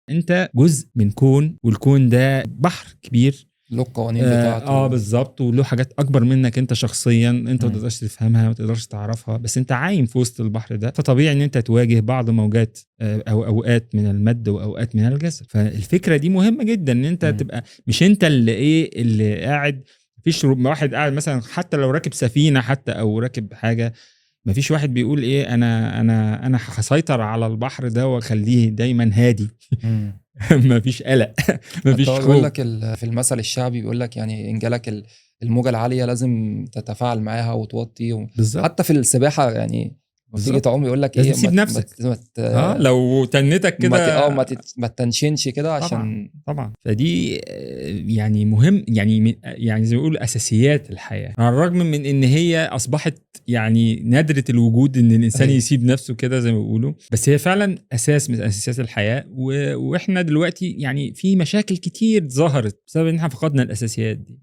انت جزء من كون، والكون ده بحر كبير له القوانين بتاعته. بالظبط، وله حاجات اكبر منك انت شخصيا، انت ما تقدرش تفهمها، ما تقدرش تعرفها، بس انت عايم في وسط البحر ده، فطبيعي ان انت تواجه بعض موجات او اوقات من المد واوقات من الجزر. فالفكره دي مهمه جدا، ان انت تبقى مش انت اللي قاعد. مفيش واحد قاعد مثلا حتى لو راكب سفينه حتى او راكب حاجه، مفيش واحد بيقول ايه انا هسيطر على البحر ده واخليه دايما هادي. مفيش قلق، مفيش خوف. بيقول لك في المثل الشعبي بيقول لك يعني ان جالك الموجه العاليه لازم تتفاعل معاها وتوطي. حتى في السباحه يعني تيجي تعوم يقول لك لازم ايه، تسيب نفسك. لو تنتك كده ما تنشنش كده عشان طبعا. فدي يعني مهم، يعني زي ما بيقولوا اساسيات الحياه، على الرغم من ان هي اصبحت يعني نادره الوجود ان الانسان يسيب نفسه كده زي ما بيقولوا، بس هي فعلا اساس من اساسيات الحياه. واحنا دلوقتي يعني في مشاكل كتير ظهرت بسبب ان احنا فقدنا الاساسيات دي.